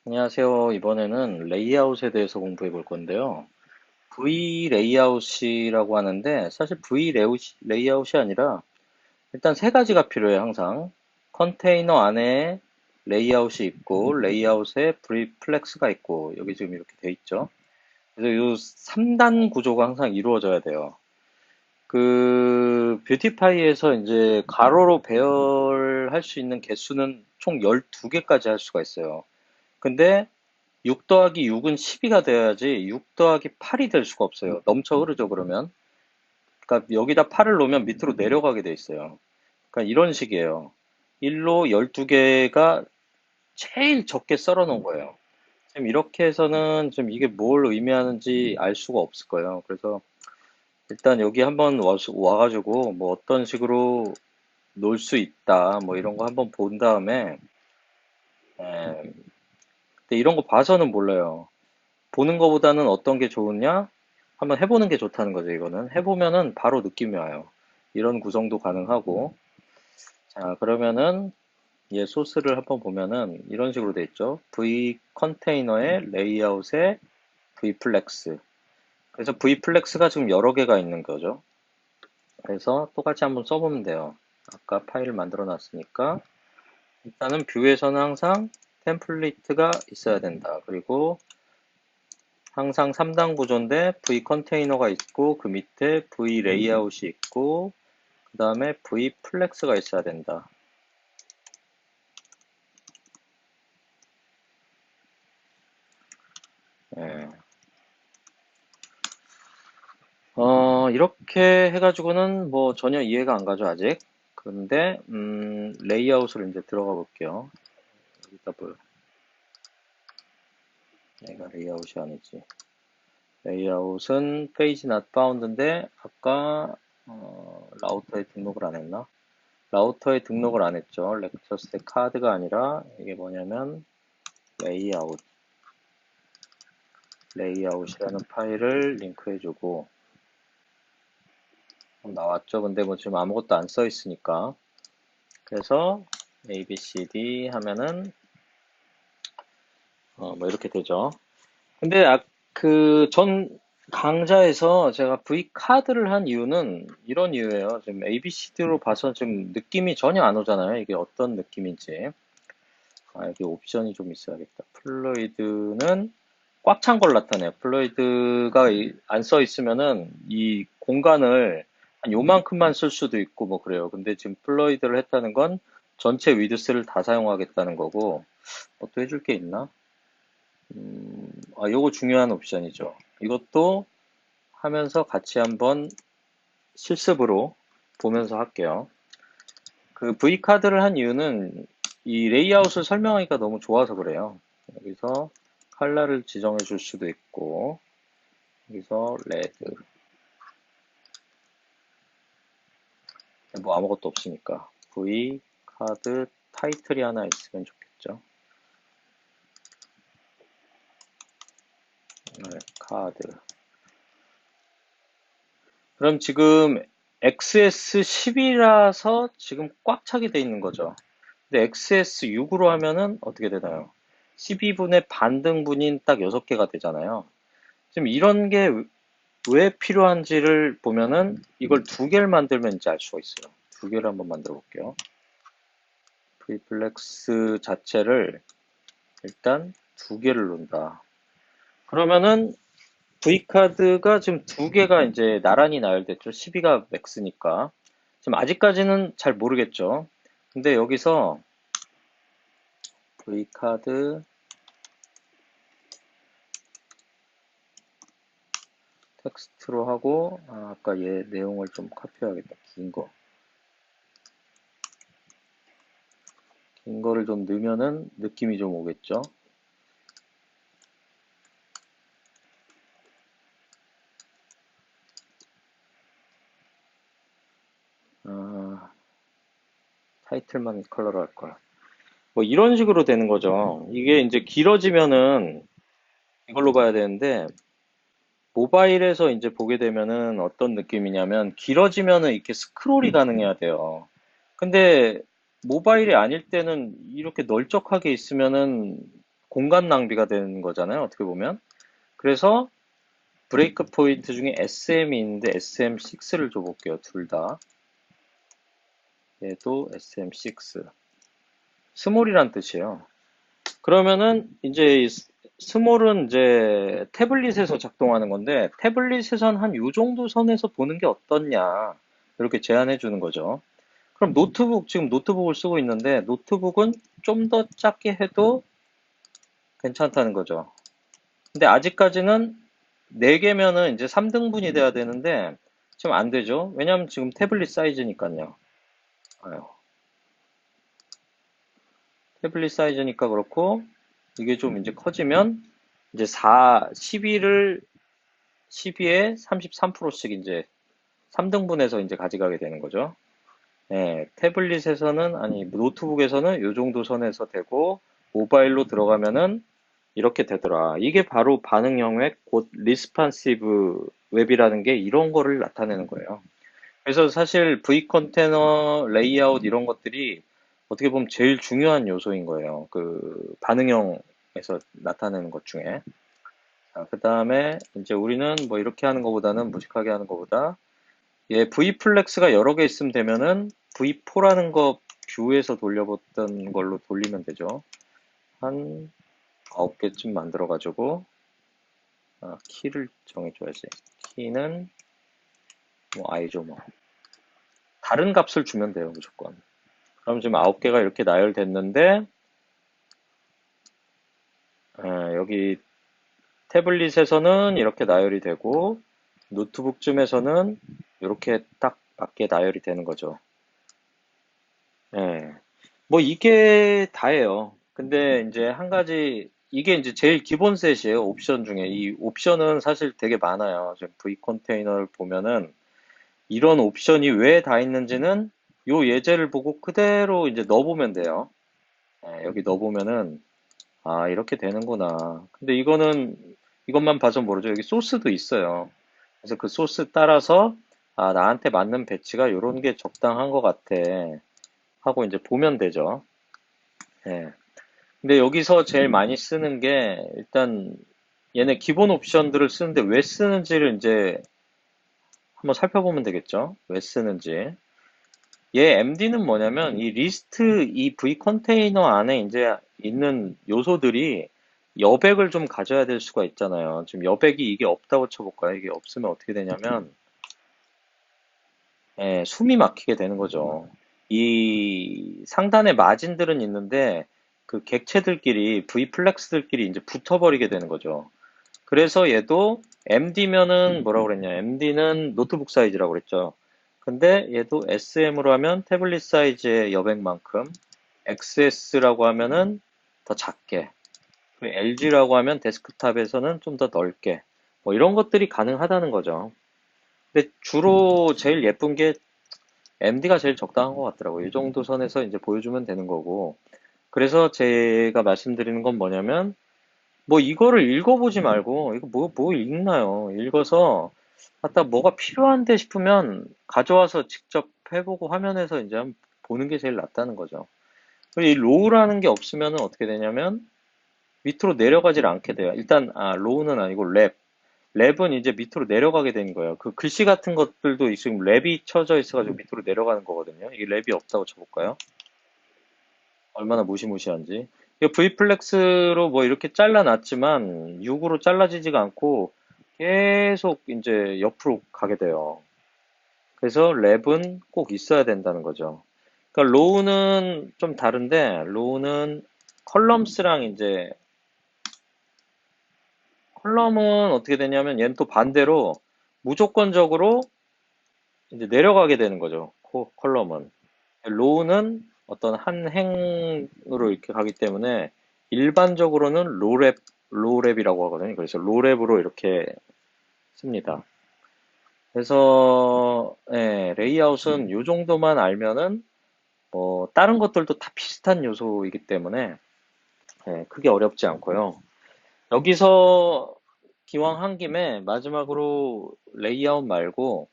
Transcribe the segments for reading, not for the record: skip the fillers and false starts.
안녕하세요. 이번에는 레이아웃에 대해서 공부해 볼 건데요. V 레이아웃이라고 하는데 사실 레이아웃이 아니라 일단 세 가지가 필요해요, 항상. 컨테이너 안에 레이아웃이 있고 레이아웃에 V 플렉스가 있고 여기 지금 이렇게 돼 있죠. 그래서 이 3단 구조가 항상 이루어져야 돼요. 그 뷰티파이에서 이제 가로로 배열할 수 있는 개수는 총 12개까지 할 수가 있어요. 근데 6 더하기 6은 12가 돼야지 6 더하기 8이 될 수가 없어요. 넘쳐 흐르죠, 그러면. 그러니까 여기다 8을 놓으면 밑으로 내려가게 돼 있어요. 그러니까 이런 식이에요. 1로 12개가 제일 적게 썰어 놓은 거예요. 지금 이렇게 해서는 좀 이게 뭘 의미하는지 알 수가 없을 거예요. 그래서 일단 여기 한번 와가지고 뭐 어떤 식으로 놓을 수 있다, 뭐 이런 거 한번 본 다음에, 에, 근데 이런 거 봐서는 몰라요. 보는 거보다는 어떤 게 좋으냐? 한번 해보는 게 좋다는 거죠, 이거는. 해보면은 바로 느낌이 와요. 이런 구성도 가능하고. 자, 그러면은 얘 소스를 한번 보면은 이런 식으로 돼 있죠. V 컨테이너의 레이아웃에 V 플렉스. 그래서 V 플렉스가 지금 여러 개가 있는 거죠. 그래서 똑같이 한번 써보면 돼요. 아까 파일을 만들어 놨으니까. 일단은 뷰에서는 항상 템플릿가 있어야 된다. 그리고 항상 3단 구조인데 V 컨테이너가 있고 그 밑에 V 레이아웃이 있고 그 다음에 V 플렉스가 있어야 된다. 예. 이렇게 해가지고는 뭐 전혀 이해가 안 가죠, 아직. 그런데 레이아웃으로 이제 들어가 볼게요. 여기다 볼. 내가 레이아웃이 아니지. 레이아웃은 페이지 not found인데 아까 라우터에 등록을 안 했나? 라우터에 등록을 안 했죠. 렉처 스택 카드가 아니라 이게 뭐냐면 레이아웃, 레이아웃이라는 파일을 링크해주고 나왔죠. 근데 뭐 지금 아무것도 안 써 있으니까. 그래서 ABCD 하면은 뭐 이렇게 되죠. 근데 그 전 강좌에서 제가 V 카드를 한 이유는 이런 이유예요. 지금 ABCD로 봐서 지금 느낌이 전혀 안 오잖아요. 이게 어떤 느낌인지. 여기 옵션이 좀 있어야겠다. 플로이드는 꽉 찬 걸 나타내요. 플로이드가 안 써 있으면은 이 공간을 한 요만큼만 쓸 수도 있고 뭐 그래요. 근데 지금 플로이드를 했다는 건 전체 위드스를 다 사용하겠다는 거고, 뭐 또 해줄 게 있나? 요거 중요한 옵션이죠. 이것도 하면서 같이 한번 실습으로 보면서 할게요. 그 V카드를 한 이유는 이 레이아웃을 설명하기가 너무 좋아서 그래요. 여기서 컬러를 지정해 줄 수도 있고, 여기서 레드, 뭐 아무것도 없으니까. V카드 타이틀이 하나 있으면 좋겠죠. 네, 카드. 그럼 지금 XS10이라서 지금 꽉 차게 돼 있는 거죠. 근데 XS6으로 하면은 어떻게 되나요? 12분의 반등분인 딱 6개가 되잖아요. 지금 이런 게 왜 필요한지를 보면은 이걸 두 개를 만들면 이제 알 수가 있어요. 두 개를 한번 만들어 볼게요. V플렉스 자체를 일단 두 개를 놓는다. 그러면은 V카드가 지금 두 개가 이제 나란히 나열됐죠. 12가 맥스니까. 지금 아직까지는 잘 모르겠죠. 근데 여기서 V카드 텍스트로 하고, 아까 얘 내용을 좀 카피해야겠다. 긴 거. 긴 거를 좀 넣으면은 느낌이 좀 오겠죠. 아, 타이틀만 컬러로 할 거야. 뭐 이런 식으로 되는 거죠. 이게 이제 길어지면은 이걸로 봐야 되는데, 모바일에서 이제 보게 되면은 어떤 느낌이냐면, 길어지면은 이렇게 스크롤이 가능해야 돼요. 근데 모바일이 아닐 때는 이렇게 널쩍하게 있으면은 공간 낭비가 되는 거잖아요. 어떻게 보면. 그래서 브레이크 포인트 중에 SM이 있는데 SM6를 줘볼게요. 둘 다. 얘도 SM6. 스몰이란 뜻이에요. 그러면은 이제 스몰은 이제 태블릿에서 작동하는 건데 태블릿에선 한 요 정도 선에서 보는 게 어떻냐 이렇게 제안해 주는 거죠. 그럼 노트북 지금 노트북을 쓰고 있는데 노트북은 좀 더 작게 해도 괜찮다는 거죠. 근데 아직까지는 4개면은 이제 3등분이 돼야 되는데 지금 안 되죠. 왜냐면 지금 태블릿 사이즈니까요. 아유, 태블릿 사이즈니까 그렇고 이게 좀 이제 커지면 이제 12를 12에 33%씩 이제 3등분해서 이제 가져가게 되는 거죠. 예, 태블릿에서는 아니 노트북에서는 이 정도 선에서 되고 모바일로 들어가면은 이렇게 되더라. 이게 바로 반응 영역 곧 리스판시브 웹이라는 게 이런 거를 나타내는 거예요. 그래서 사실 V 컨테이너 레이아웃 이런 것들이 어떻게 보면 제일 중요한 요소인 거예요. 그 반응형에서 나타내는 것 중에. 자, 그 다음에 이제 우리는 뭐 이렇게 하는 것보다는 무식하게 하는 것보다 얘 V 플렉스가 여러 개 있으면 되면은 V4라는 거 뷰에서 돌려봤던 걸로 돌리면 되죠. 한 9개쯤 만들어가지고 키를 정해줘야지. 키는 뭐 i죠 뭐. 다른 값을 주면 돼요 무조건. 그럼 지금 9개가 이렇게 나열됐는데 여기 태블릿에서는 이렇게 나열이 되고 노트북쯤에서는 이렇게 딱 맞게 나열이 되는 거죠. 예. 뭐 이게 다예요. 근데 이제 한 가지 이게 이제 제일 기본 셋이에요. 옵션 중에 이 옵션은 사실 되게 많아요. 지금 V 컨테이너를 보면은 이런 옵션이 왜 다 있는지는 요 예제를 보고 그대로 이제 넣어보면 돼요. 예, 여기 넣어보면은 아 이렇게 되는구나. 근데 이거는 이것만 봐서 모르죠. 여기 소스도 있어요. 그래서 그 소스 따라서 아 나한테 맞는 배치가 요런 게 적당한 것 같아 하고 이제 보면 되죠. 예. 근데 여기서 제일 많이 쓰는 게 일단 얘네 기본 옵션들을 쓰는데 왜 쓰는지를 이제 한번 살펴보면 되겠죠. 왜 쓰는지. 얘 MD는 뭐냐면 이 리스트 이 V 컨테이너 안에 이제 있는 요소들이 여백을 좀 가져야 될 수가 있잖아요. 지금 여백이 이게 없다고 쳐볼까요? 이게 없으면 어떻게 되냐면 예, 숨이 막히게 되는 거죠. 이 상단에 마진들은 있는데 그 객체들끼리 V 플렉스들끼리 이제 붙어버리게 되는 거죠. 그래서 얘도 MD면은 뭐라고 그랬냐? MD는 노트북 사이즈라고 그랬죠. 근데 얘도 SM으로 하면 태블릿 사이즈의 여백만큼, XS라고 하면은 더 작게, LG라고 하면 데스크탑에서는 좀 더 넓게, 뭐 이런 것들이 가능하다는 거죠. 근데 주로 제일 예쁜 게 MD가 제일 적당한 것 같더라고요. 이 정도 선에서 이제 보여주면 되는 거고. 그래서 제가 말씀드리는 건 뭐냐면, 뭐 이거를 읽어보지 말고 이거 뭐 읽나요? 읽어서 갖다 뭐가 필요한데 싶으면 가져와서 직접 해보고 화면에서 이제 한번 보는 게 제일 낫다는 거죠. 그리고 이 로우라는 게 없으면 어떻게 되냐면 밑으로 내려가질 않게 돼요. 일단 로우는 아니고 랩. 랩은 이제 밑으로 내려가게 된 거예요. 그 글씨 같은 것들도 지금 랩이 쳐져 있어가지고 밑으로 내려가는 거거든요. 이게 랩이 없다고 쳐볼까요? 얼마나 무시무시한지. 이거 V플렉스로 뭐 이렇게 잘라놨지만 6으로 잘라지지가 않고 계속 이제 옆으로 가게 돼요. 그래서 랩은 꼭 있어야 된다는 거죠. 그러니까 로우는 좀 다른데 로우는 컬럼스랑 이제 컬럼은 어떻게 되냐면 얘는 또 반대로 무조건적으로 이제 내려가게 되는 거죠. 컬럼은. 로우는 어떤 한 행으로 이렇게 가기 때문에 일반적으로는 로랩이라고 하거든요. 그래서 로랩으로 이렇게 씁니다. 그래서 예, 레이아웃은 이 정도만 알면은 뭐 다른 것들도 다 비슷한 요소이기 때문에 예, 크게 어렵지 않고요. 여기서 기왕 한 김에 마지막으로 레이아웃 말고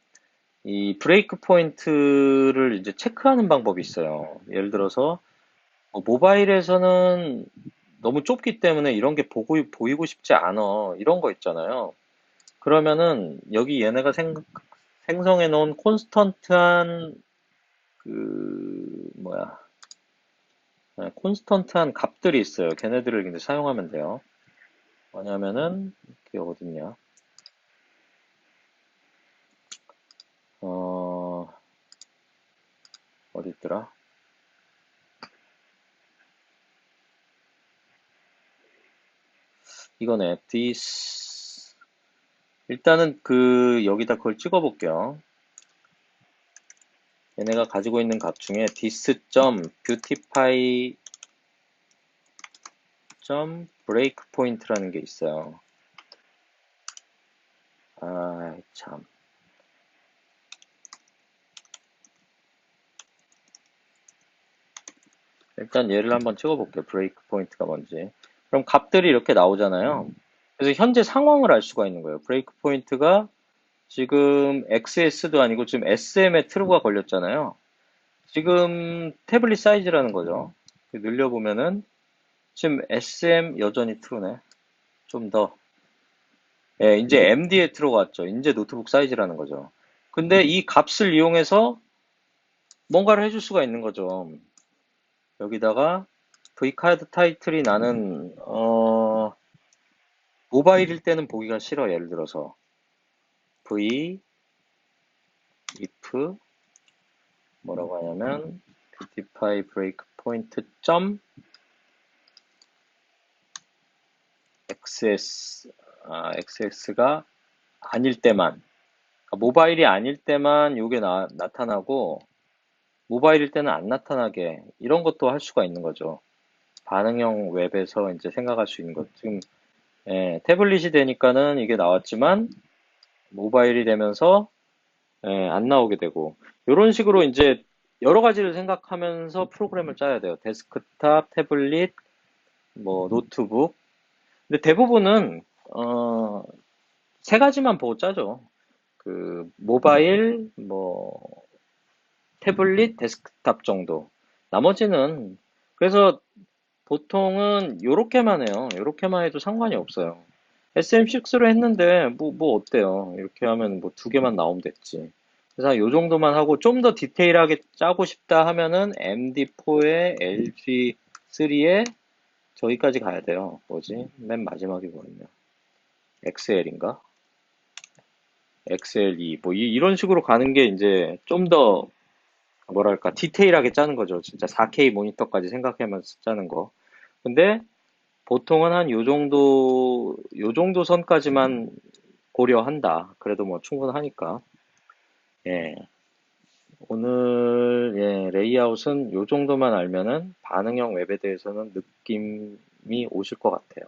이 브레이크 포인트를 이제 체크하는 방법이 있어요. 예를 들어서 모바일에서는 너무 좁기 때문에 이런 게 보이고 싶지 않아. 이런 거 있잖아요. 그러면은 여기 얘네가 생성해 놓은 콘스턴트한 뭐야, 콘스턴트한 값들이 있어요. 걔네들을 이제 사용하면 돼요. 뭐냐면은 그게 어딨냐? 어, 어디 있더라? 이거네. this. 일단은 여기다 그걸 찍어 볼게요. 얘네가 가지고 있는 값 중에 this.beautify.breakpoint라는 게 있어요. 아, 참. 일단 얘를 한번 찍어볼게요. 브레이크 포인트가 뭔지. 그럼 값들이 이렇게 나오잖아요. 그래서 현재 상황을 알 수가 있는 거예요. 브레이크 포인트가 지금 XS도 아니고 지금 SM에 트루가 걸렸잖아요. 지금 태블릿 사이즈라는 거죠. 늘려보면은 지금 SM 여전히 트루네. 좀 더. 예, 이제 MD에 들어갔죠. 이제 노트북 사이즈라는 거죠. 근데 이 값을 이용해서 뭔가를 해줄 수가 있는 거죠. 여기다가 V카드 타이틀이 나는 모바일일 때는 보기가 싫어. 예를 들어서 V if 뭐라고 하냐면 beautify breakpoint 점 xs xs가 아닐 때만 그러니까 모바일이 아닐 때만 이게 나타나고 모바일일 때는 안 나타나게 이런 것도 할 수가 있는 거죠. 반응형 웹에서 이제 생각할 수 있는 것. 지금 태블릿이 되니까는 이게 나왔지만 모바일이 되면서 안 나오게 되고 이런 식으로 이제 여러 가지를 생각하면서 프로그램을 짜야 돼요. 데스크탑, 태블릿, 뭐 노트북. 근데 대부분은 세 가지만 보고 짜죠. 모바일, 뭐 태블릿, 데스크탑 정도. 나머지는 그래서 보통은 요렇게만 해요. 요렇게만 해도 상관이 없어요. SM6로 했는데 뭐 어때요? 이렇게 하면 뭐 두 개만 나오면 됐지. 그래서 요 정도만 하고 좀 더 디테일하게 짜고 싶다 하면은 MD4에 LG3에 저기까지 가야 돼요. 뭐지? 맨 마지막이 뭐였냐? XL인가? XL2 뭐 이런 식으로 가는 게 이제 좀 더 뭐랄까 디테일하게 짜는 거죠. 진짜 4K 모니터까지 생각하면서 짜는 거. 근데 보통은 한 요 정도 선까지만 고려한다. 그래도 뭐 충분하니까. 예. 오늘, 레이아웃은 요 정도만 알면은 반응형 웹에 대해서는 느낌이 오실 것 같아요.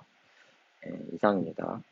예, 이상입니다.